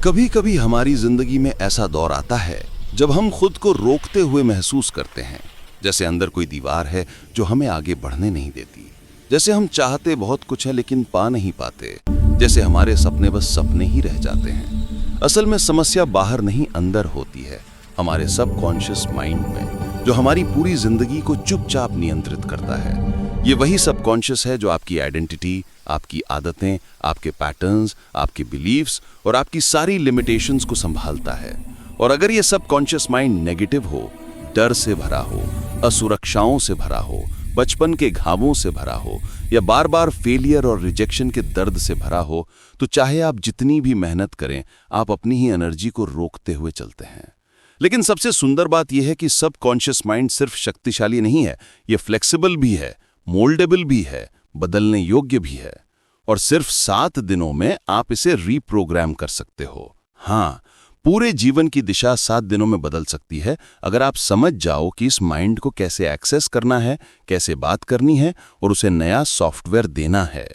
कभी कभी हमारी जिंदगी में ऐसा दौर आता है जब हम खुद को रोकते हुए महसूस करते हैं, जैसे अंदर कोई दीवार है जो हमें आगे बढ़ने नहीं देती। जैसे हम चाहते बहुत कुछ है लेकिन पा नहीं पाते। जैसे हमारे सपने बस सपने ही रह जाते हैं। असल में समस्या बाहर नहीं अंदर होती है, हमारे सबकॉन्शियस माइंड में, जो हमारी पूरी जिंदगी को चुपचाप नियंत्रित करता है। ये वही सबकॉन्शियस है जो आपकी आइडेंटिटी, आपकी आदतें, आपके पैटर्न्स, आपके बिलीव्स और आपकी सारी लिमिटेशंस को संभालता है। और अगर ये सबकॉन्शियस माइंड नेगेटिव हो, डर से भरा हो, असुरक्षाओं से भरा हो, बचपन के घावों से भरा हो या बार बार फेलियर और रिजेक्शन के दर्द से भरा हो, तो चाहे आप जितनी भी मेहनत करें, आप अपनी ही एनर्जी को रोकते हुए चलते हैं। लेकिन सबसे सुंदर बात यह है कि सबकॉन्शियस माइंड सिर्फ शक्तिशाली नहीं है, ये फ्लेक्सिबल भी है, मोल्डेबल भी है, बदलने योग्य भी है। और सिर्फ 7 दिनों में आप इसे रीप्रोग्राम कर सकते हो। हाँ, पूरे जीवन की दिशा 7 दिनों में बदल सकती है अगर आप समझ जाओ कि इस माइंड को कैसे एक्सेस करना है, कैसे बात करनी है और उसे नया सॉफ्टवेयर देना है।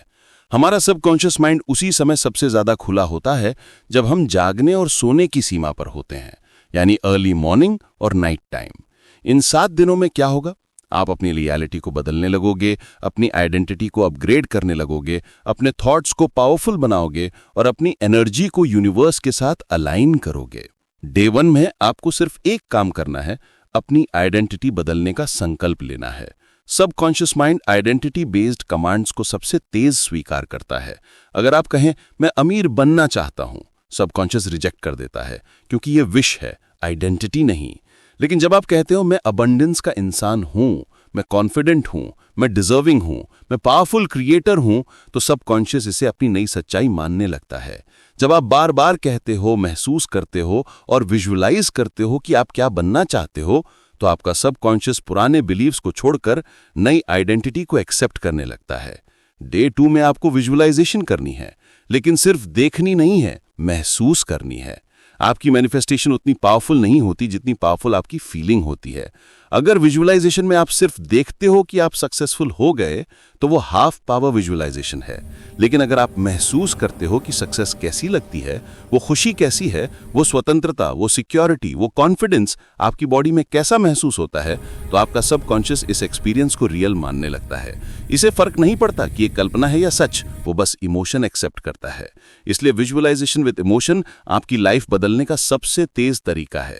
हमारा सबकॉन्शियस माइंड उसी समय सबसे ज्यादा खुला होता है जब हम जागने और सोने की सीमा पर होते हैं, यानी अर्ली मॉर्निंग और नाइट टाइम। इन 7 दिनों में क्या होगा? आप अपनी रियलिटी को बदलने लगोगे, अपनी आइडेंटिटी को अपग्रेड करने लगोगे, अपने थॉट्स को पावरफुल बनाओगे और अपनी एनर्जी को यूनिवर्स के साथ अलाइन करोगे। डे 1 में आपको सिर्फ एक काम करना है, अपनी आइडेंटिटी बदलने का संकल्प लेना है। Subconscious mind identity based commands को सबसे तेज स्वीकार करता है। अगर आप कहें मैं अमीर बनना चाहता हूं, सबकॉन्शियस रिजेक्ट कर देता है, क्योंकि ये विश है, आइडेंटिटी नहीं। लेकिन जब आप कहते हो मैं अबंडेंस का इंसान हूं, मैं कॉन्फिडेंट हूं, मैं डिजर्विंग हूं, मैं पावरफुल क्रिएटर हूं, तो सबकॉन्शियस इसे अपनी नई सच्चाई मानने लगता है। जब आप बार बार कहते हो, महसूस करते हो और विजुअलाइज करते हो कि आप क्या बनना चाहते हो, तो आपका सबकॉन्शियस पुराने बिलीव्स को छोड़कर नई आइडेंटिटी को एक्सेप्ट करने लगता है। डे 2 में आपको विजुअलाइजेशन करनी है, लेकिन सिर्फ देखनी नहीं है, महसूस करनी है। आपकी मैनिफेस्टेशन उतनी पावरफुल नहीं होती जितनी पावरफुल आपकी फीलिंग होती है। अगर विजुअलाइजेशन में आप सिर्फ देखते हो कि आप सक्सेसफुल हो गए, तो वो हाफ पावर विजुअलाइजेशन है। लेकिन अगर आप महसूस करते हो कि सक्सेस कैसी लगती है, वो खुशी कैसी है, वो स्वतंत्रता, वो सिक्योरिटी, वो कॉन्फिडेंस आपकी बॉडी में कैसा महसूस होता है, तो आपका सबकॉन्शियस इस एक्सपीरियंस को रियल मानने लगता है। इसे फर्क नहीं पड़ता कि ये कल्पना है या सच, वो बस इमोशन एक्सेप्ट करता है। इसलिए विजुअलाइजेशन विद इमोशन आपकी लाइफ बदलने का सबसे तेज तरीका है।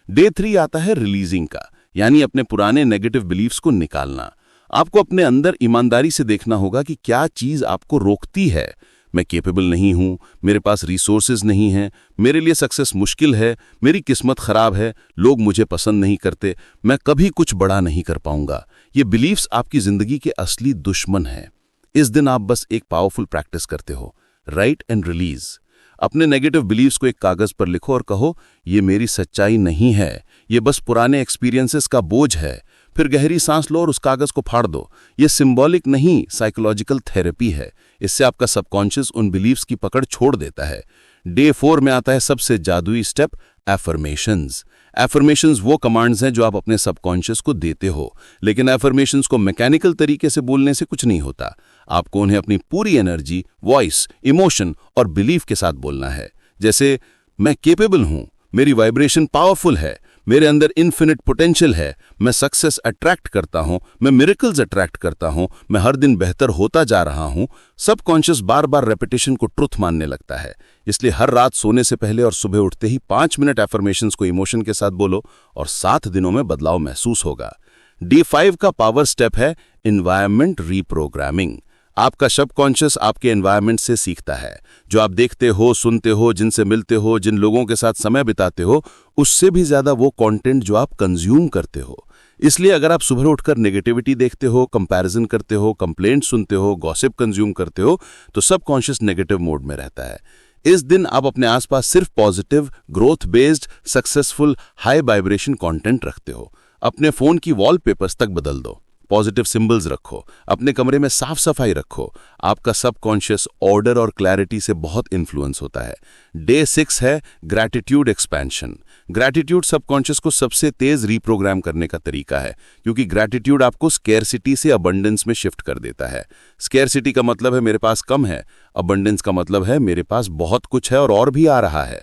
डे 3 आता है रिलीजिंग का, यानी अपने पुराने नेगेटिव बिलीफ्स को निकालना। आपको अपने अंदर ईमानदारी से देखना होगा कि क्या चीज आपको रोकती है। मैं कैपेबल नहीं हूं, मेरे पास रिसोर्सेज नहीं हैं, मेरे लिए सक्सेस मुश्किल है, मेरी किस्मत खराब है, लोग मुझे पसंद नहीं करते, मैं कभी कुछ बड़ा नहीं कर पाऊंगा। ये बिलीफ्स आपकी जिंदगी के असली दुश्मन हैं। इस दिन आप बस एक पावरफुल प्रैक्टिस करते हो, राइट एंड रिलीज। अपने नेगेटिव बिलीव्स को एक कागज पर लिखो और कहो ये मेरी सच्चाई नहीं है, ये बस पुराने एक्सपीरियंसेस का बोझ है। फिर गहरी सांस लो और उस कागज को फाड़ दो। ये सिंबॉलिक नहीं, साइकोलॉजिकल थेरेपी है। इससे आपका सबकॉन्शियस उन बिलीव्स की पकड़ छोड़ देता है। डे 4 में आता है सबसे जादुई स्टेप, एफर्मेशंस। एफर्मेशंस वो कमांड्स हैं जो आप अपने सबकॉन्शियस को देते हो, लेकिन एफर्मेशंस को मैकेनिकल तरीके से बोलने से कुछ नहीं होता। आपको उन्हें अपनी पूरी एनर्जी, वॉइस, इमोशन और बिलीफ के साथ बोलना है। जैसे मैं कैपेबल हूं, मेरी वाइब्रेशन पावरफुल है, मेरे अंदर इन्फिनिट पोटेंशियल है, मैं सक्सेस अट्रैक्ट करता हूं, मैं मिरेकल्स अट्रैक्ट करता हूं, मैं हर दिन बेहतर होता जा रहा हूं। सबकॉन्शियस बार बार रेपिटेशन को ट्रुथ मानने लगता है। इसलिए हर रात सोने से पहले और सुबह उठते ही 5 मिनट एफर्मेशंस को इमोशन के साथ बोलो और 7 दिनों में बदलाव महसूस होगा। डे 5 का पावर स्टेप है एनवायरनमेंट रीप्रोग्रामिंग। आपका सबकॉन्शियस आपके एनवायरनमेंट से सीखता है। जो आप देखते हो, सुनते हो, जिनसे मिलते हो, जिन लोगों के साथ समय बिताते हो, उससे भी ज्यादा वो कंटेंट जो आप कंज्यूम करते हो। इसलिए अगर आप सुबह उठकर नेगेटिविटी देखते हो, कंपैरिजन करते हो, कंप्लेंट सुनते हो, गॉसिप कंज्यूम करते हो, तो सबकॉन्शियस नेगेटिव मोड में रहता है। इस दिन आप अपने आसपास सिर्फ positive, growth based, successful, high vibration content रखते हो। अपने फोन की वॉलपेपर्स तक बदल दो, पॉजिटिव सिंबल्स रखो, अपने कमरे में साफ सफाई रखो। आपका सबकॉन्शियस ऑर्डर और क्लैरिटी से बहुत इन्फ्लुएंस होता है। डे 6 है ग्रैटिट्यूड एक्सपेंशन। ग्रैटिट्यूड सबकॉन्शियस को सबसे तेज रीप्रोग्राम करने का तरीका है, क्योंकि ग्रैटिट्यूड आपको स्केर्सिटी से अबंडेंस में शिफ्ट कर देता है। स्केर्सिटी का मतलब है मेरे पास कम है, अबंडेंस का मतलब है मेरे पास बहुत कुछ है और भी आ रहा है।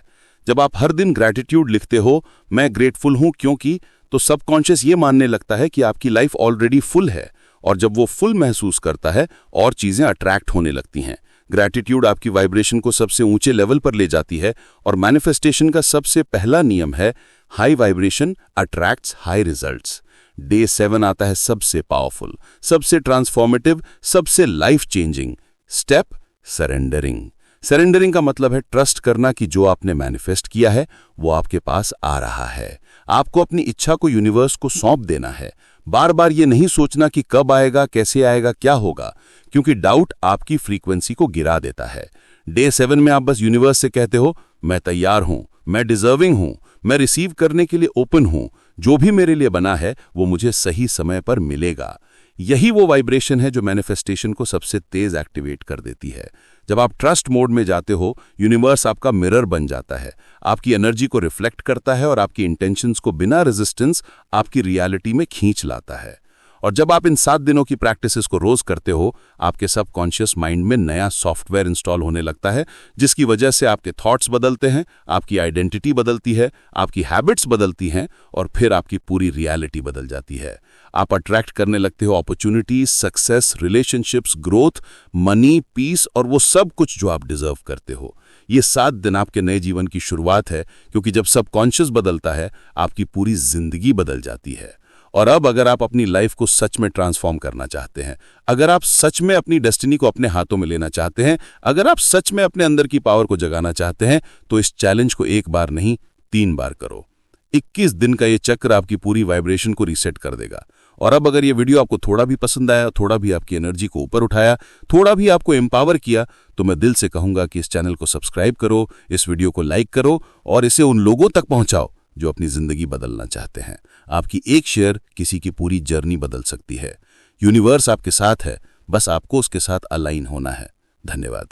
जब आप हर दिन ग्रैटिट्यूड लिखते हो, मैं ग्रेटफुल हूं क्योंकि, तो सबकॉन्शियस ये मानने लगता है कि आपकी लाइफ ऑलरेडी फुल है, और जब वो फुल महसूस करता है और चीजें अट्रैक्ट होने लगती हैं। ग्रैटिट्यूड आपकी वाइब्रेशन को सबसे ऊंचे लेवल पर ले जाती है, और मैनिफेस्टेशन का सबसे पहला नियम है high vibration attracts high results. Day 7 आता है सबसे पावरफुल, सबसे ट्रांसफॉर्मेटिव, सबसे life changing step, surrendering. Surrendering का मतलब है ट्रस्ट करना कि जो आपने मैनिफेस्ट किया है वो आपके पास आ रहा है। आपको अपनी इच्छा को यूनिवर्स को सौंप देना है। बार बार ये नहीं सोचना कि कब आएगा, कैसे आएगा, क्या होगा, क्योंकि डाउट आपकी फ्रीक्वेंसी को गिरा देता है। डे 7 में आप बस यूनिवर्स से कहते हो, मैं तैयार हूं, मैं डिजर्विंग हूं, मैं रिसीव करने के लिए ओपन हूं, जो भी मेरे लिए बना है वो मुझे सही समय पर मिलेगा। यही वो वाइब्रेशन है जो मैनिफेस्टेशन को सबसे तेज एक्टिवेट कर देती है। जब आप ट्रस्ट मोड में जाते हो, यूनिवर्स आपका मिरर बन जाता है, आपकी एनर्जी को रिफ्लेक्ट करता है और आपकी इंटेंशंस को बिना रेजिस्टेंस आपकी रियलिटी में खींच लाता है। और जब आप इन 7 दिनों की प्रैक्टिसेस को रोज करते हो, आपके सबकॉन्शियस माइंड में नया सॉफ्टवेयर इंस्टॉल होने लगता है, जिसकी वजह से आपके थॉट्स बदलते हैं, आपकी आइडेंटिटी बदलती है, आपकी हैबिट्स बदलती हैं, और फिर आपकी पूरी रियलिटी बदल जाती है। आप अट्रैक्ट करने लगते हो opportunities, success, relationships, growth, money, peace और वो सब कुछ जो आप डिजर्व करते हो। ये 7 दिन आपके नए जीवन की शुरुआत है, क्योंकि जब सबकॉन्शियस बदलता है, आपकी पूरी जिंदगी बदल जाती है। और अब अगर आप अपनी लाइफ को सच में ट्रांसफॉर्म करना चाहते हैं, अगर आप सच में अपनी डेस्टिनी को अपने हाथों में लेना चाहते हैं, अगर आप सच में अपने अंदर की पावर को जगाना चाहते हैं, तो इस चैलेंज को 1 बार नहीं 3 बार करो। 21 दिन का ये चक्र आपकी पूरी वाइब्रेशन को रीसेट कर देगा। और अब अगर ये वीडियो आपको थोड़ा भी पसंद आया, थोड़ा भी आपकी एनर्जी को ऊपर उठाया, थोड़ा भी आपको एम्पावर किया, तो मैं दिल से कहूंगा कि इस चैनल को सब्सक्राइब करो, इस वीडियो को लाइक करो और इसे उन लोगों तक पहुंचाओ जो अपनी जिंदगी बदलना चाहते हैं। आपकी एक शेयर किसी की पूरी जर्नी बदल सकती है। यूनिवर्स आपके साथ है, बस आपको उसके साथ अलाइन होना है। धन्यवाद।